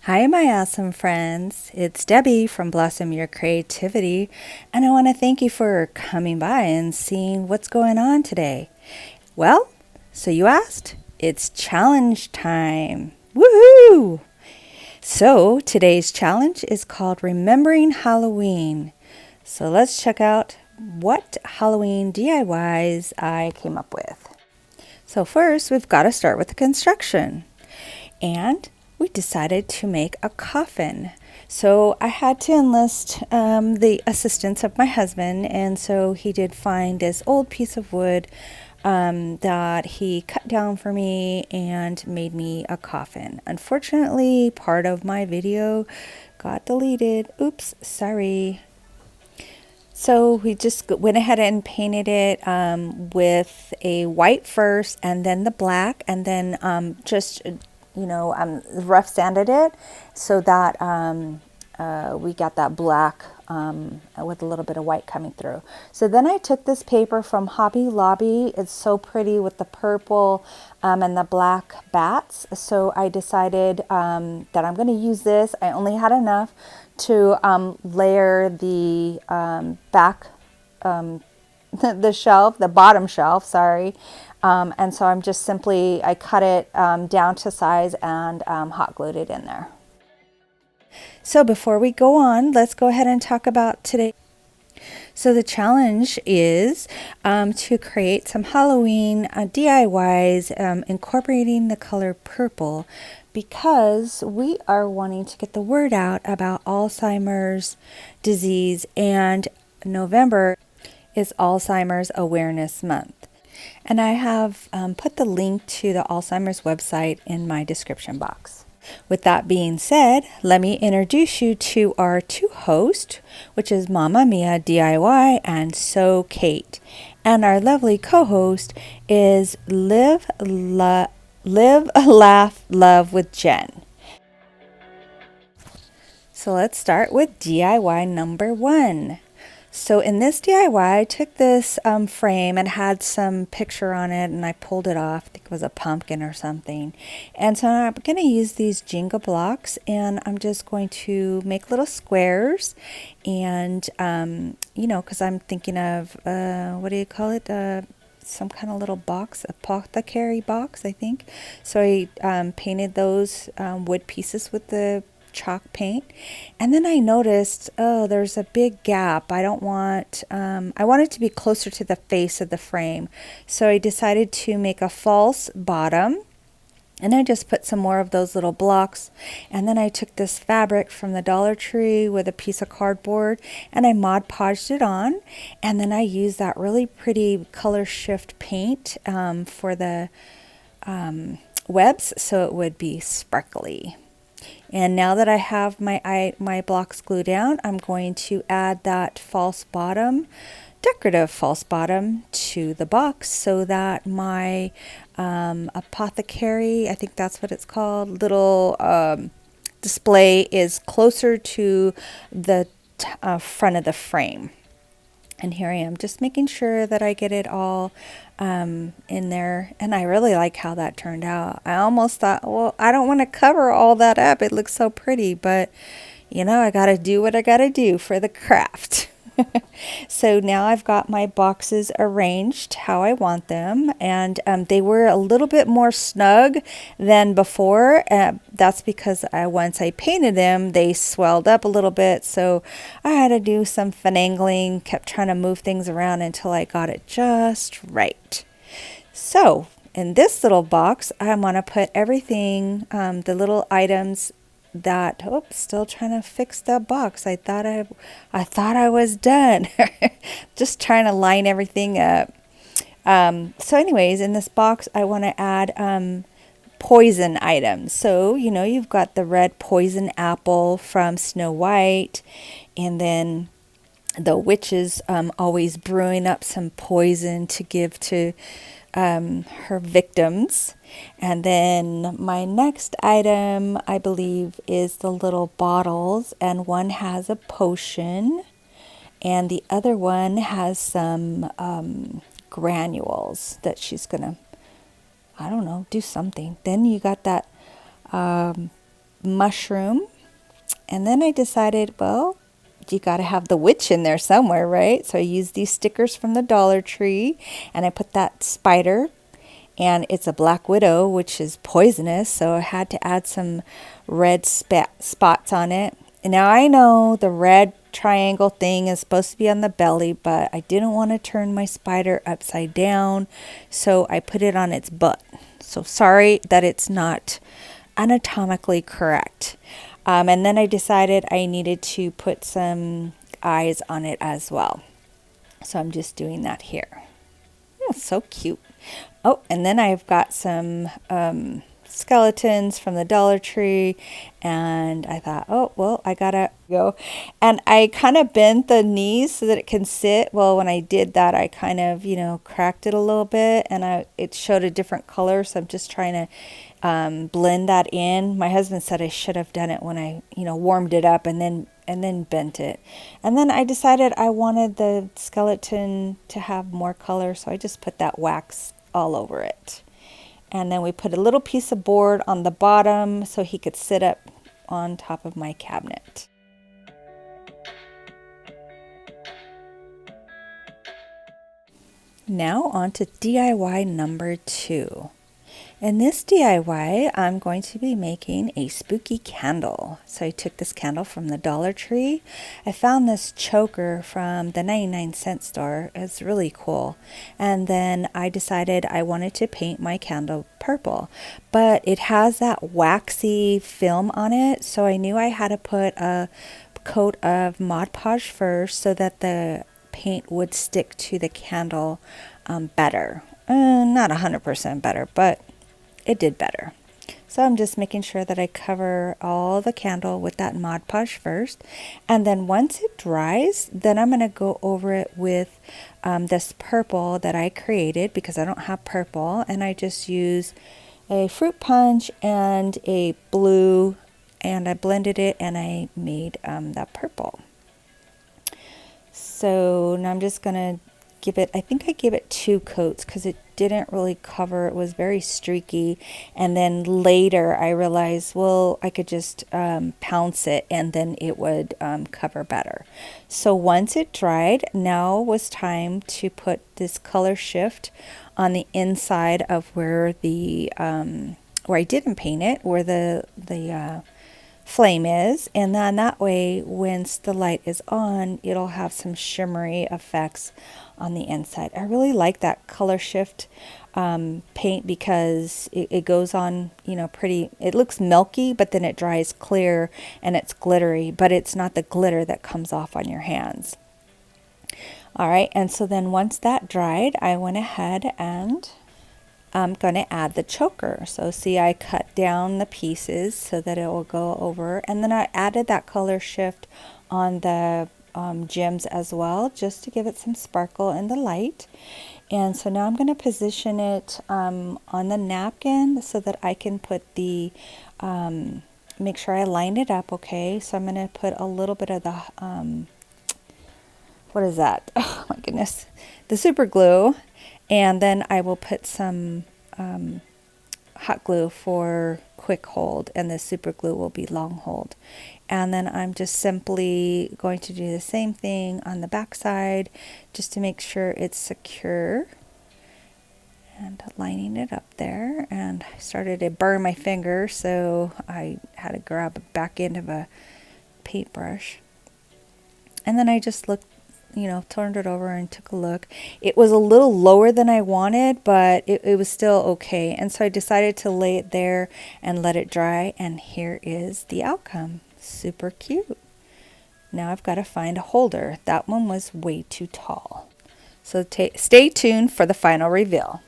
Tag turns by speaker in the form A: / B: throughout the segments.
A: Hi, my awesome friends. It's Debbie from Blossom Your Creativity, and I want to thank you for coming by and seeing what's going on today. Well, so you asked? It's challenge time. Woohoo! So today's challenge is called Remembering Halloween. So let's check out what Halloween DIYs I came up with. So first, we've got to start with the construction. And we decided to make a coffin. So I had to enlist the assistance of my husband, and so he did find this old piece of wood that he cut down for me and made me a coffin. Unfortunately, part of my video got deleted. Oops, sorry. So we just went ahead and painted it with a white first, and then the black, and then rough sanded it so that we got that black with a little bit of white coming through. So then I took this paper from Hobby Lobby. It's so pretty with the purple and the black bats. So I decided that I'm going to use this. I only had enough to layer the back, the shelf, the bottom shelf, sorry. And so I cut it down to size and hot glued it in there. So before we go on, let's go ahead and talk about today. So the challenge is to create some Halloween DIYs incorporating the color purple, because we are wanting to get the word out about Alzheimer's disease, and November is Alzheimer's Awareness Month. And I have put the link to the Alzheimer's website in my description box. With that being said, let me introduce you to our two hosts, which is Mama Mia DIY and So Kate. And our lovely co-host is Live, Laugh, Love with Jen. So let's start with DIY number 1. So in this DIY, I took this frame and had some picture on it, and I pulled it off. I think it was a pumpkin or something. And so I'm going to use these Jenga blocks, and I'm just going to make little squares. And, because I'm thinking of, what do you call it? Some kind of little box, apothecary box, I think. So I painted those wood pieces with the chalk paint, and then I noticed, there's a big gap. I want it to be closer to the face of the frame, so I decided to make a false bottom, and I just put some more of those little blocks, and then I took this fabric from the Dollar Tree with a piece of cardboard, and I Mod Podged it on, and then I used that really pretty color shift paint for the webs, so it would be sparkly. And now that I have my blocks glued down, I'm going to add that decorative false bottom to the box, so that my apothecary, I think that's what it's called, little display is closer to the front of the frame. And here I am, just making sure that I get it all in there. And I really like how that turned out. I almost thought, well, I don't want to cover all that up. It looks so pretty. But, I got to do what I got to do for the craft. So now I've got my boxes arranged how I want them, and they were a little bit more snug than before. That's because once I painted them, they swelled up a little bit, so I had to do some finagling, kept trying to move things around until I got it just right. So in this little box, I'm going to put everything, the little items that, still trying to fix that box. I thought I was done. Just trying to line everything up. So anyways, in this box, I want to add poison items. So, you've got the red poison apple from Snow White, and then the witches always brewing up some poison to give to her victims. And then my next item, I believe, is the little bottles, and one has a potion and the other one has some granules that she's gonna, I don't know, do something. Then you got that mushroom. And then I decided, well, you got to have the witch in there somewhere, right? So I used these stickers from the Dollar Tree, and I put that spider, and it's a black widow, which is poisonous, so I had to add some red spots on it. And now I know the red triangle thing is supposed to be on the belly, but I didn't want to turn my spider upside down, so I put it on its butt. So sorry that it's not anatomically correct. And then I decided I needed to put some eyes on it as well. So I'm just doing that here. Oh, so cute. Oh, and then I've got some skeletons from the Dollar Tree, and I thought, oh, well, I gotta go. And I kind of bent the knees so that it can sit. Well, when I did that, I kind of, cracked it a little bit, and it showed a different color, so I'm just trying to blend that in. My husband said I should have done it when I, warmed it up and then bent it. And then I decided I wanted the skeleton to have more color, so I just put that wax all over it. And then we put a little piece of board on the bottom so he could sit up on top of my cabinet. Now on to DIY number 2. In this DIY, I'm going to be making a spooky candle. So I took this candle from the Dollar Tree. I found this choker from the 99-cent store. It's really cool. And then I decided I wanted to paint my candle purple. But it has that waxy film on it, so I knew I had to put a coat of Mod Podge first so that the paint would stick to the candle better. Not 100% better, but it did better. So I'm just making sure that I cover all the candle with that Mod Podge first. And then once it dries, then I'm going to go over it with this purple that I created because I don't have purple. And I just use a fruit punch and a blue, and I blended it and I made that purple. So now I'm just going to I think I gave it 2 coats because it didn't really cover. It was very streaky. And then later I realized, well, I could just pounce it and then it would cover better. So once it dried, now was time to put this color shift on the inside of where I didn't paint it, where the flame is, and then that way once the light is on, it'll have some shimmery effects on the inside. I really like that color shift paint because it goes on, pretty, it looks milky, but then it dries clear and it's glittery, but it's not the glitter that comes off on your hands. All right, and so then once that dried, I went ahead and I'm going to add the choker. So see, I cut down the pieces so that it will go over, and then I added that color shift on the gems as well, just to give it some sparkle in the light. And so now I'm going to position it on the napkin so that I can put make sure I line it up okay. So I'm going to put a little bit of the, what is that? Oh my goodness. The super glue. And then I will put some hot glue for quick hold, and the super glue will be long hold. And then I'm just simply going to do the same thing on the back side just to make sure it's secure. And lining it up there, and I started to burn my finger, so I had to grab a back end of a paintbrush. And then I just turned it over and took a look. It was a little lower than I wanted, but it was still okay. And so I decided to lay it there and let it dry. And here is the outcome. Super cute. Now I've got to find a holder. That one was way too tall. So stay tuned for the final reveal.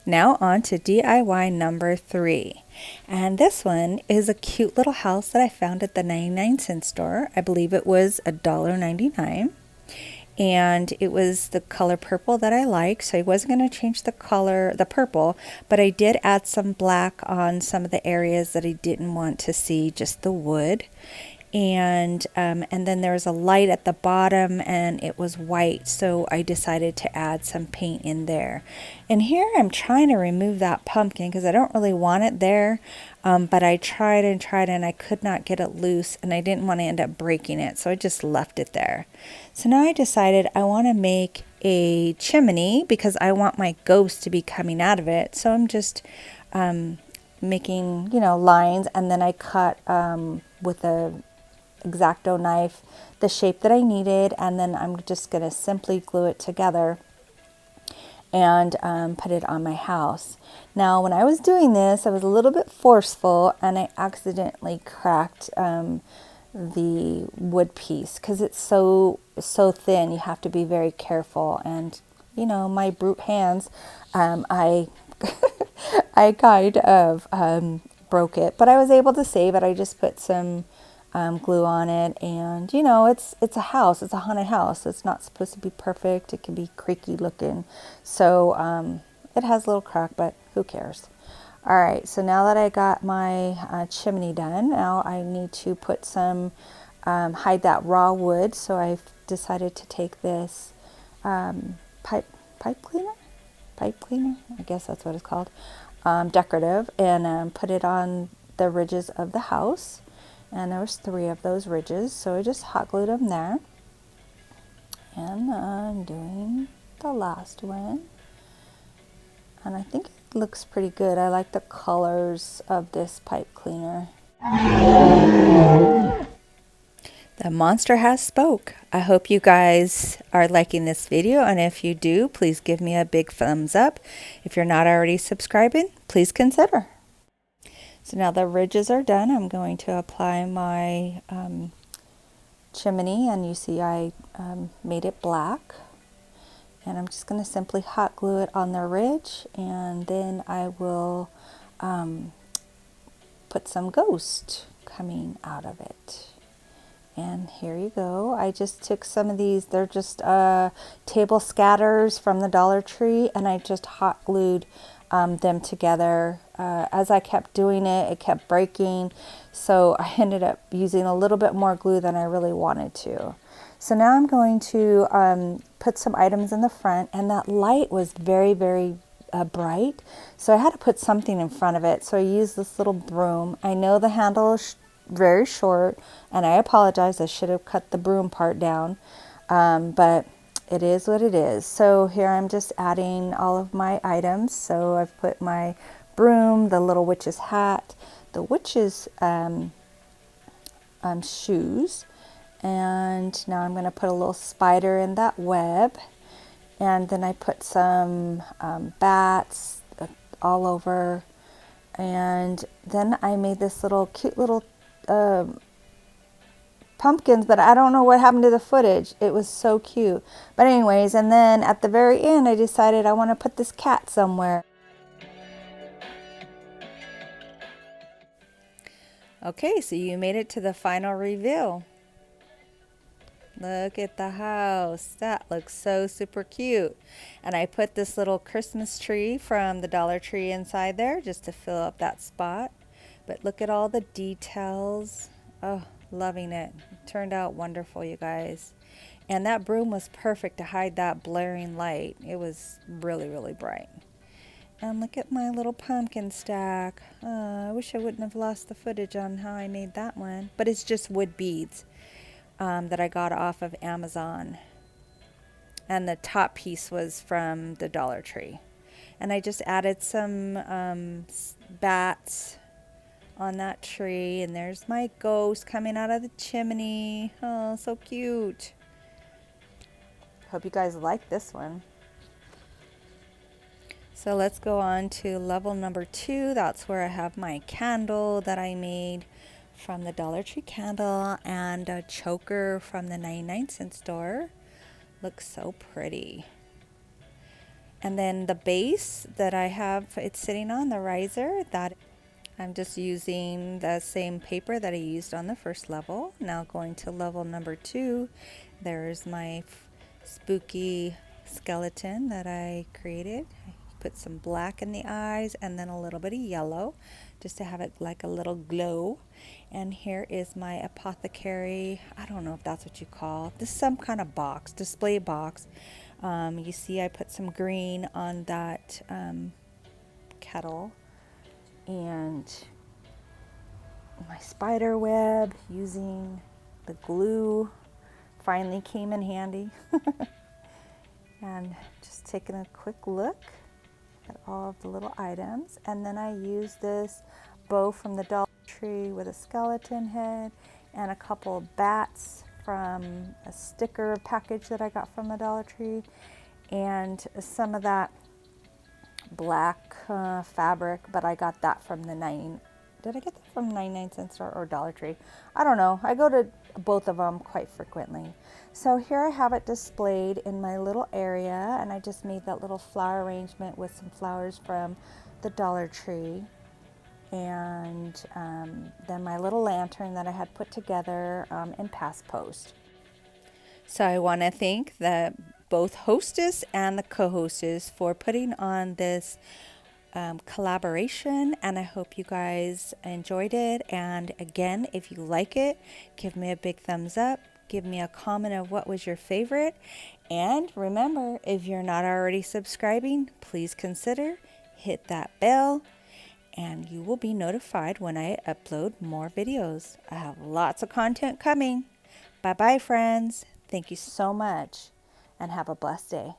A: Now on to DIY number 3. And this one is a cute little house that I found at the 99-cent store. I believe it was $1.99. And it was the color purple that I like, so I wasn't going to change the color, the purple, but I did add some black on some of the areas that I didn't want to see just the wood. and then there was a light at the bottom and it was white, so I decided to add some paint in there. And here I'm trying to remove that pumpkin because I don't really want it there, but I tried and tried and I could not get it loose, and I didn't want to end up breaking it, so I just left it there. So now I decided I want to make a chimney because I want my ghost to be coming out of it. So I'm just making, lines, and then I cut with a X-Acto knife the shape that I needed, and then I'm just going to simply glue it together and put it on my house. Now, when I was doing this, I was a little bit forceful, and I accidentally cracked the wood piece because it's so thin. You have to be very careful, and my brute hands, I I kind of broke it, but I was able to save it. I just put some glue on it, and it's a house. It's a haunted house. It's not supposed to be perfect. It can be creaky looking, so it has a little crack, but who cares? All right, so now that I got my chimney done, now I need to put some hide that raw wood. So I've decided to take this pipe cleaner, I guess that's what it's called, decorative, and put it on the ridges of the house. And there was 3 of those ridges, so I just hot glued them there. And I'm doing the last one, and I think it looks pretty good. I like the colors of this pipe cleaner. The monster has spoke. I hope you guys are liking this video, and if you do, please give me a big thumbs up. If you're not already subscribing, please consider. So now the ridges are done. I'm going to apply my chimney, and you see I made it black. And I'm just going to simply hot glue it on the ridge, and then I will put some ghost coming out of it. And here you go. I just took some of these, they're just table scatters from the Dollar Tree, and I just hot glued them together. As I kept doing it, it kept breaking, so I ended up using a little bit more glue than I really wanted to. So now I'm going to put some items in the front, and that light was very, very bright, so I had to put something in front of it. So I used this little broom. I know the handle is very short, and I apologize. I should have cut the broom part down, but it is what it is. So here I'm just adding all of my items. So I've put my broom, the little witch's hat, the witch's shoes, and now I'm going to put a little spider in that web, and then I put some bats all over, and then I made this little cute little pumpkins, but I don't know what happened to the footage. It was so cute. But anyways, and then at the very end I decided I want to put this cat somewhere. Okay, so you made it to the final reveal. Look at the house. That looks so super cute. And I put this little Christmas tree from the Dollar Tree inside there just to fill up that spot. But look at all the details. Oh, loving it. It turned out wonderful, you guys. And that broom was perfect to hide that blaring light. It was really, really bright. And look at my little pumpkin stack. I wish I wouldn't have lost the footage on how I made that one. But it's just wood beads that I got off of Amazon. And the top piece was from the Dollar Tree. And I just added some bats on that tree. And there's my ghost coming out of the chimney. Oh, so cute. Hope you guys like this one. So let's go on to level number 2. That's where I have my candle that I made from the Dollar Tree candle, and a choker from the 99-cent store. Looks so pretty. And then the base that I have it's sitting on, the riser, that I'm just using the same paper that I used on the first level. Now going to level number 2, there's my spooky skeleton that I created. I put some black in the eyes and then a little bit of yellow just to have it like a little glow. And here is my apothecary. I don't know if that's what you call this. Is some kind of box, display box. You see, I put some green on that kettle, and my spider web using the glue finally came in handy. And just taking a quick look at all of the little items. And then I use this bow from the Dollar Tree with a skeleton head and a couple of bats from a sticker package that I got from the Dollar Tree, and some of that black fabric, but I got that from the did I get that from 99-cent store or Dollar Tree? I don't know. I go to both of them quite frequently. So here I have it displayed in my little area, and I just made that little flower arrangement with some flowers from the Dollar Tree. And then my little lantern that I had put together in Past Post. So I want to thank both hostess and the co-hostess for putting on this collaboration, and I hope you guys enjoyed it. And again, if you like it, give me a big thumbs up, give me a comment of what was your favorite, and remember, if you're not already subscribing, please consider hit that bell, and you will be notified when I upload more videos. I have lots of content coming. Bye bye, friends. Thank you so much, and have a blessed day.